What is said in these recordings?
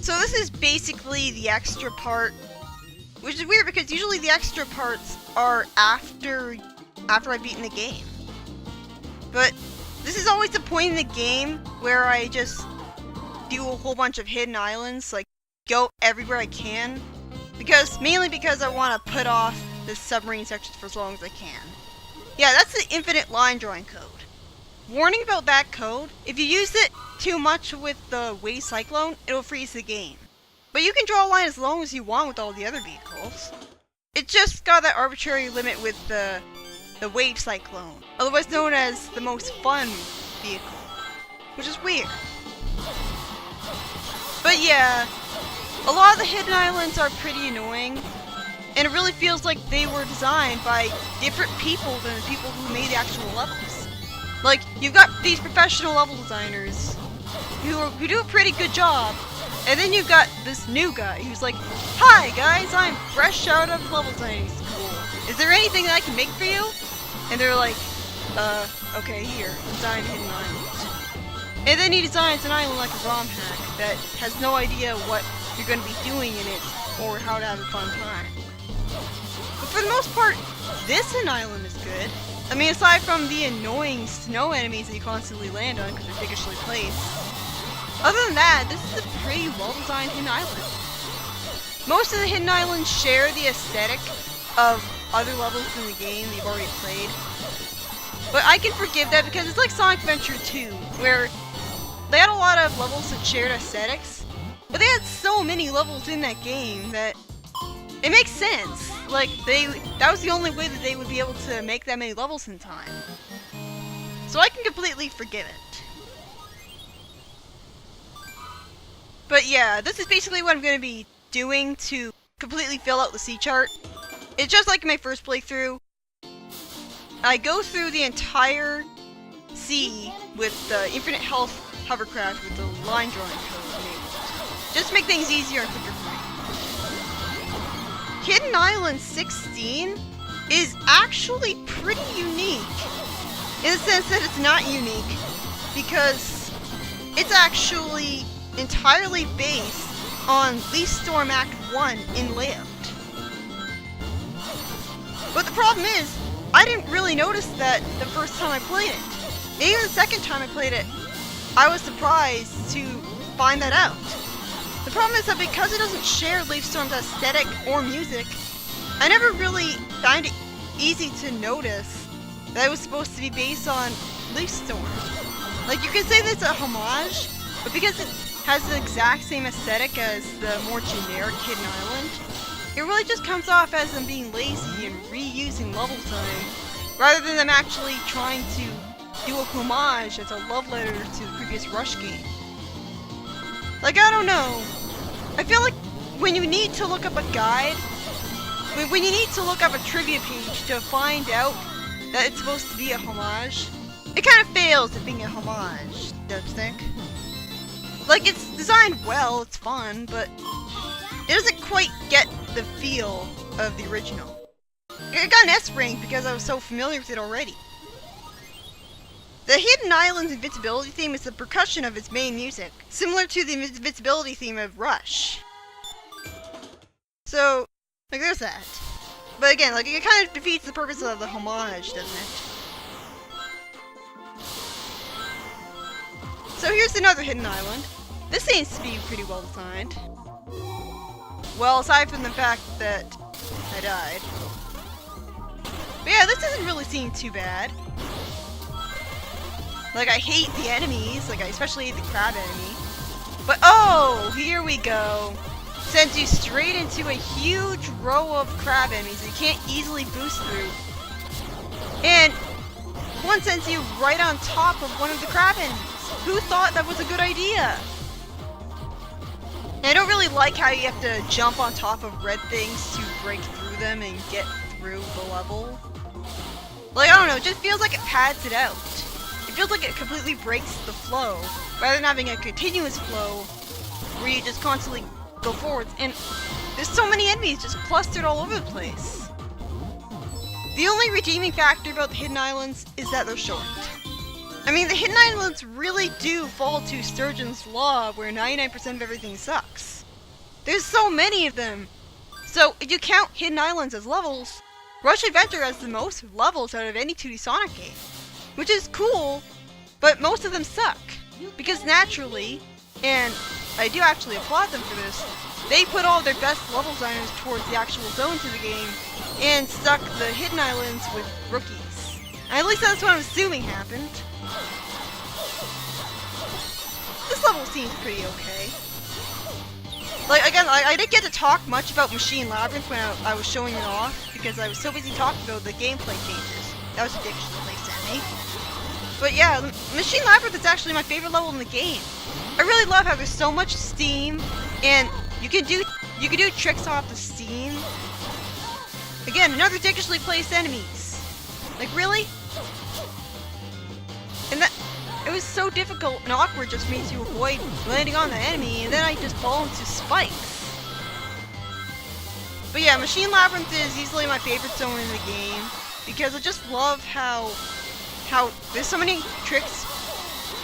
So this is basically the extra part, which is weird because usually the extra parts are after I've beaten the game. But this is always the point in the game where I just do a whole bunch of hidden islands, like go everywhere I can, mainly because I want to put off the submarine sections for as long as I can. Yeah, that's the infinite line drawing code. Warning about that code, if you use it too much with the Wave Cyclone, it'll freeze the game. But you can draw a line as long as you want with all the other vehicles. It just got that arbitrary limit with the Wave Cyclone, otherwise known as the most fun vehicle, which is weird. But yeah, a lot of the hidden islands are pretty annoying, and it really feels like they were designed by different people than the people who made the actual levels. Like, you've got these professional level designers who do a pretty good job, and then you've got this new guy who's like, "Hi guys, I'm fresh out of level designing school. Is there anything that I can make for you?" And they're like, okay, here, design a hidden island. And then he designs an island like a ROM hack that has no idea what you're going to be doing in it or how to have a fun time. But for the most part, this hidden island is good. I mean, aside from the annoying snow enemies that you constantly land on because they're digitally placed. Other than that, this is a pretty well-designed hidden island. Most of the hidden islands share the aesthetic of other levels in the game that you've already played. But I can forgive that because it's like Sonic Adventure 2, where they had a lot of levels that shared aesthetics, but they had so many levels in that game that it makes sense. Like, that was the only way that they would be able to make that many levels in time. So I can completely forgive it. But yeah, this is basically what I'm going to be doing to completely fill out the sea chart. It's just like my first playthrough. I go through the entire sea with the infinite health hovercraft with the line drawing code enabled. Just to make things easier and quicker for me. Hidden Island 16 is actually pretty unique, in the sense that it's not unique, because it's actually entirely based on Leaf Storm Act 1 in layout. But the problem is, I didn't really notice that the first time I played it. And even the second time I played it, I was surprised to find that out. The problem is that because it doesn't share Leaf Storm's aesthetic or music, I never really found it easy to notice that it was supposed to be based on Leaf Storm. Like, you could say that it's a homage, but because it has the exact same aesthetic as the more generic Hidden Island, it really just comes off as them being lazy and reusing level time, rather than them actually trying to do a homage as a love letter to the previous Rush game. Like, I don't know. I feel like when you need to look up a guide, when you need to look up a trivia page to find out that it's supposed to be a homage, it kind of fails at being a homage, don't you think? Like, it's designed well, it's fun, but it doesn't quite get the feel of the original. It got an S rank because I was so familiar with it already. The Hidden Island's invincibility theme is the percussion of its main music, similar to the invincibility theme of Rush. So, like, there's that. But again, like, it kind of defeats the purpose of the homage, doesn't it? So here's another Hidden Island. This seems to be pretty well designed. Well, aside from the fact that I died. But yeah, this doesn't really seem too bad. Like, I hate the enemies, like, I especially hate the crab enemy. But oh, here we go. Sends you straight into a huge row of crab enemies that you can't easily boost through. And one sends you right on top of one of the crab enemies. Who thought that was a good idea? And I don't really like how you have to jump on top of red things to break through them and get through the level. Like, I don't know, it just feels like it pads it out. It feels like it completely breaks the flow, rather than having a continuous flow where you just constantly go forwards, and there's so many enemies just clustered all over the place. The only redeeming factor about the Hidden Islands is that they're short. I mean, the Hidden Islands really do fall to Sturgeon's Law, where 99% of everything sucks. There's so many of them. So, if you count Hidden Islands as levels, Rush Adventure has the most levels out of any 2D Sonic game. Which is cool, but most of them suck. Because naturally, and I do actually applaud them for this, they put all their best level designers towards the actual zones of the game, and stuck the Hidden Islands with rookies. At least that's what I'm assuming happened. This level seems pretty okay. Like, again, I didn't get to talk much about Machine Labyrinth when I was showing it off, because I was so busy talking about the gameplay changes. That was ridiculous, they sent me. But yeah, Machine Labyrinth is actually my favorite level in the game. I really love how there's so much steam, and you can do tricks off the steam. Again, another ridiculously placed enemies. Like, really? And that, it was so difficult and awkward just for me to avoid landing on the enemy, and then I just fall into spikes. But yeah, Machine Labyrinth is easily my favorite zone in the game, because I just love how there's so many tricks.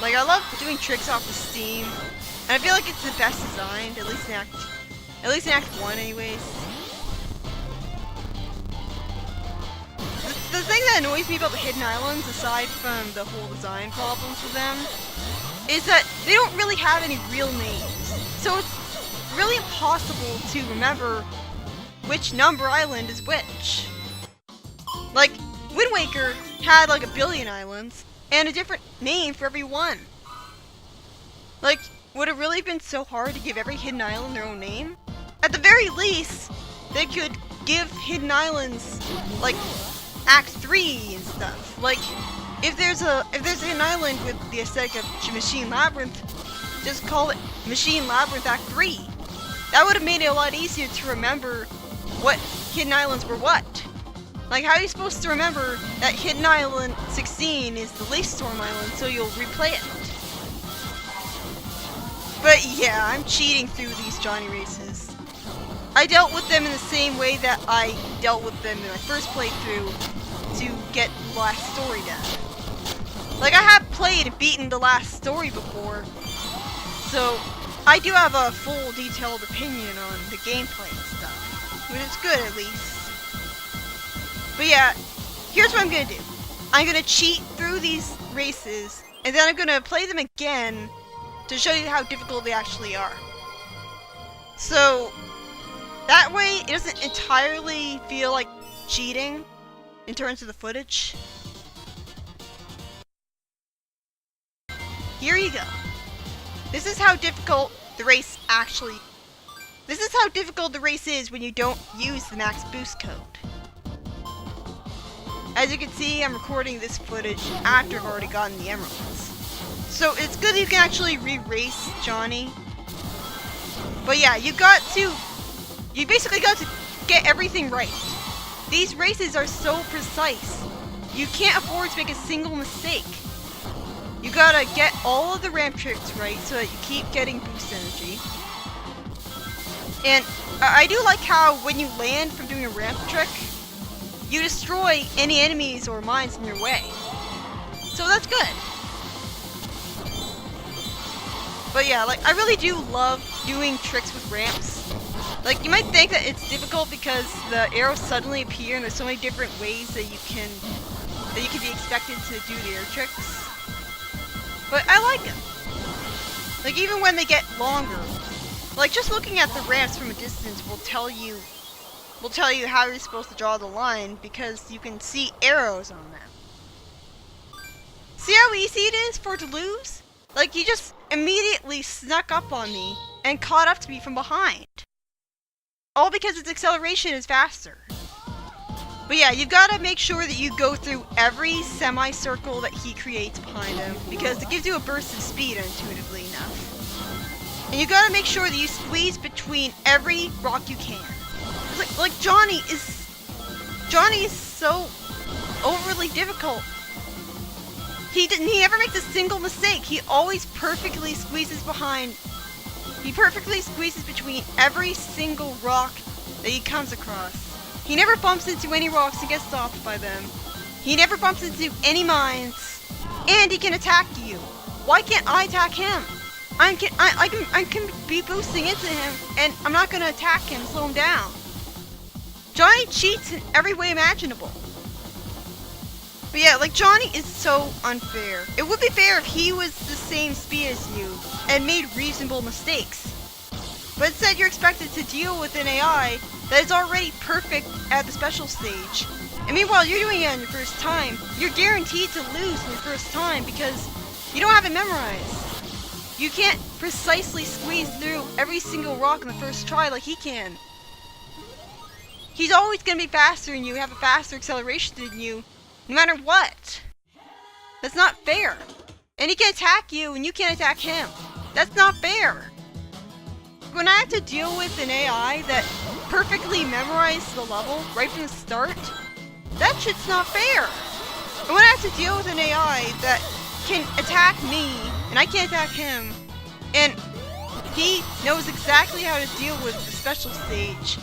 Like, I love doing tricks off the steam, and I feel like it's the best designed, at least in Act 1 anyways. The thing that annoys me about the Hidden Islands, aside from the whole design problems with them, is that they don't really have any real names. So it's really impossible to remember which number island is which. Like, Wind Waker had like 1 billion islands, and a different name for every one. Like, would it really have been so hard to give every Hidden Island their own name? At the very least, they could give Hidden Islands, like, Act 3 and stuff. Like, if there's a Hidden Island with the aesthetic of Machine Labyrinth, just call it Machine Labyrinth Act 3. That would have made it a lot easier to remember what Hidden Islands were what. Like, how are you supposed to remember that Hidden Island 16 is the Lace Storm Island, so you'll replay it? But yeah, I'm cheating through these Johnny races. I dealt with them in the same way that I dealt with them in my first playthrough to get the last story done. Like, I have played and beaten the last story before, so I do have a full detailed opinion on the gameplay and stuff, which is good at least. But yeah, here's what I'm gonna do. I'm gonna cheat through these races, and then I'm gonna play them again to show you how difficult they actually are. So, that way it doesn't entirely feel like cheating in terms of the footage. Here you go. This is how difficult the race is when you don't use the max boost code. As you can see, I'm recording this footage after I've already gotten the emeralds. So it's good that you can actually re-race Johnny. But yeah, you basically got to get everything right. These races are so precise. You can't afford to make a single mistake. You gotta get all of the ramp tricks right so that you keep getting boost energy. And I do like how when you land from doing a ramp trick, you destroy any enemies or mines in your way. So that's good. But yeah, like, I really do love doing tricks with ramps. Like, you might think that it's difficult because the arrows suddenly appear and there's so many different ways that you can be expected to do the air tricks. But I like them. Like, even when they get longer. Like, just looking at the ramps from a distance will tell you how you're supposed to draw the line, because you can see arrows on them. See how easy it is for it to lose? Like, you just immediately snuck up on me and caught up to me from behind. All because its acceleration is faster. But yeah, you've got to make sure that you go through every semicircle that he creates behind him, because it gives you a burst of speed intuitively enough. And you got to make sure that you squeeze between every rock you can. Like Johnny is so overly difficult. He never makes a single mistake. He always perfectly squeezes behind. He perfectly squeezes between every single rock that he comes across. He never bumps into any rocks and gets stopped by them. He never bumps into any mines. And he can attack you. Why can't I attack him? I can be boosting into him, and I'm not gonna attack him, slow him down. Johnny cheats in every way imaginable. But yeah, like, Johnny is so unfair. It would be fair if he was the same speed as you and made reasonable mistakes. But instead, you're expected to deal with an AI that is already perfect at the special stage. And meanwhile, you're doing it on your first time. You're guaranteed to lose on your first time because you don't have it memorized. You can't precisely squeeze through every single rock on the first try like he can. He's always going to be faster than you, have a faster acceleration than you, no matter what. That's not fair. And he can attack you and you can't attack him. That's not fair. When I have to deal with an AI that perfectly memorized the level right from the start, that shit's not fair. And when I have to deal with an AI that can attack me and I can't attack him, and he knows exactly how to deal with the special stage,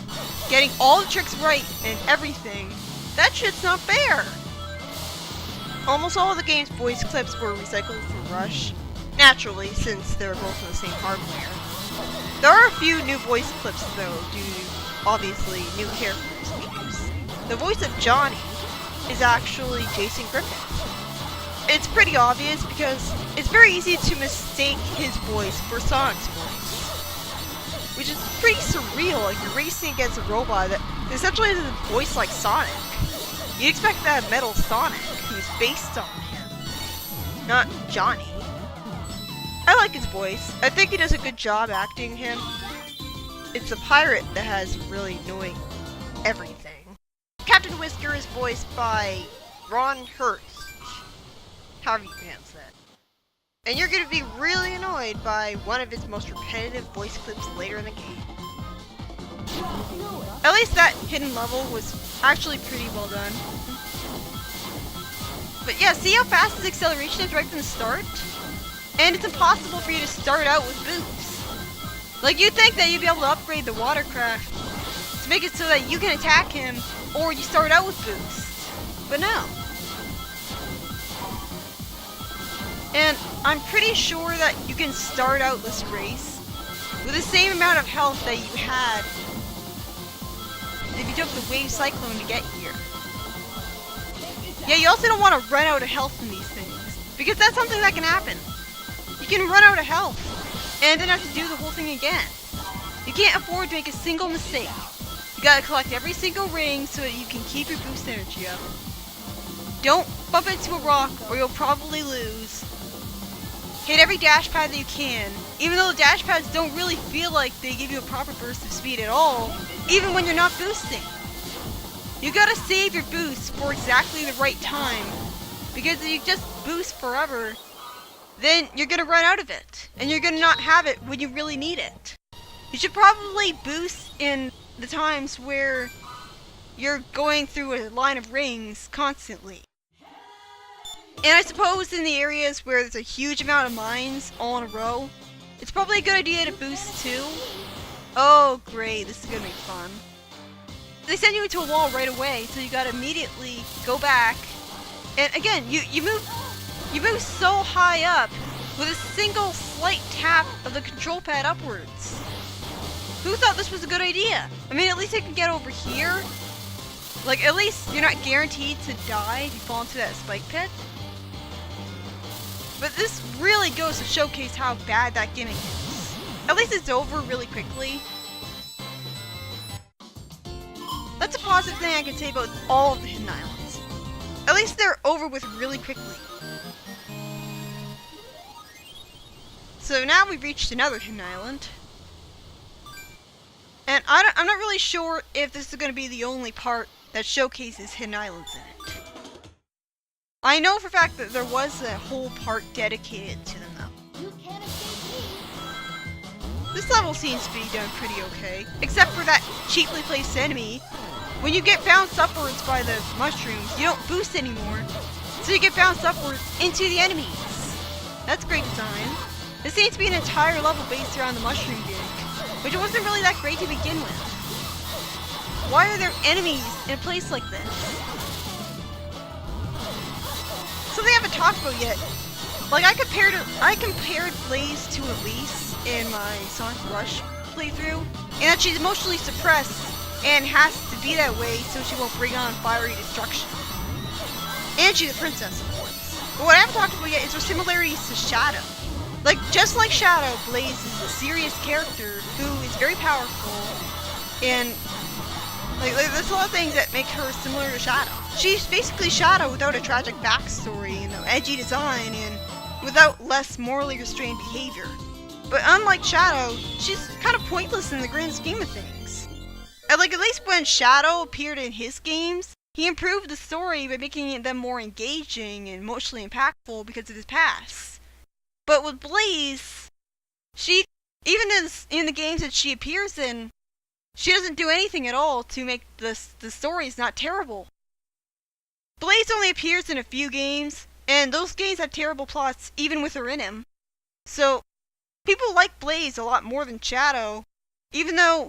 getting all the tricks right and everything, that shit's not fair. Almost all of the game's voice clips were recycled from Rush, naturally, since they're both on the same hardware. There are a few new voice clips though, due to, obviously, new characters introduced. The voice of Johnny is actually Jason Griffith. It's pretty obvious because it's very easy to mistake his voice for Sonic's voice, which is pretty surreal. Like, you're racing against a robot that essentially has a voice like Sonic. You'd expect to have Metal Sonic, who's based on him, not Johnny. I like his voice. I think he does a good job acting him. It's the pirate that has really annoying everything. Captain Whisker is voiced by Ron Hurst. However you pronounce that. And you're gonna be really annoyed by one of his most repetitive voice clips later in the game. At least that hidden level was actually pretty well done. But yeah, see how fast his acceleration is right from the start? And it's impossible for you to start out with boosts. Like, you'd think that you'd be able to upgrade the watercraft to make it so that you can attack him, or you start out with boosts. But no. And I'm pretty sure that you can start out this race with the same amount of health that you had if you took the Wave Cyclone to get here. Yeah, you also don't want to run out of health in these things, because that's something that can happen. You can run out of health, and then have to do the whole thing again. You can't afford to make a single mistake. You gotta collect every single ring so that you can keep your boost energy up. Don't bump into a rock, or you'll probably lose. Hit every dash pad that you can, even though the dash pads don't really feel like they give you a proper burst of speed at all, even when you're not boosting. You gotta save your boost for exactly the right time, because if you just boost forever, then you're gonna run out of it, and you're gonna not have it when you really need it. You should probably boost in the times where you're going through a line of rings constantly. And I suppose in the areas where there's a huge amount of mines all in a row, it's probably a good idea to boost too. Oh great, this is gonna be fun. They send you into a wall right away, so you gotta immediately go back. And again, you move so high up with a single slight tap of the control pad upwards. Who thought this was a good idea? I mean, at least I can get over here. Like, at least you're not guaranteed to die if you fall into that spike pit. But this really goes to showcase how bad that gimmick is. At least it's over really quickly. That's a positive thing I can say about all of the Hidden Islands. At least they're over with really quickly. So now we've reached another Hidden Island. And I'm not really sure if this is going to be the only part that showcases Hidden Islands in it. I know for a fact that there was a whole part dedicated to them though. You can't escape me. This level seems to be done pretty okay, except for that cheaply placed enemy. When you get bounced upwards by the mushrooms, you don't boost anymore, so you get bounced upwards into the enemies. That's great design. There seems to be an entire level based around the mushroom gimmick, which wasn't really that great to begin with. Why are there enemies in a place like this? something I haven't talked about yet. Like, I compared Blaze to Elise in my Sonic Rush playthrough, and that she's emotionally suppressed and has to be that way so she won't bring on fiery destruction. And she's a princess, of course. But what I haven't talked about yet is her similarities to Shadow. Like, just like Shadow, Blaze is a serious character who is very powerful, and like there's a lot of things that make her similar to Shadow. She's basically Shadow without a tragic backstory and an edgy design and without less morally restrained behavior. But unlike Shadow, she's kind of pointless in the grand scheme of things. And like, at least when Shadow appeared in his games, he improved the story by making them more engaging and emotionally impactful because of his past. But with Blaze, she, even in the games that she appears in, she doesn't do anything at all to make the stories not terrible. Blaze only appears in a few games, and those games have terrible plots even with her in them. So, people like Blaze a lot more than Shadow, even though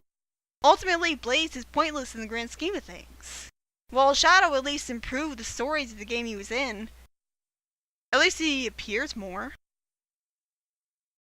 ultimately Blaze is pointless in the grand scheme of things. While Shadow at least improved the stories of the game he was in, at least he appears more.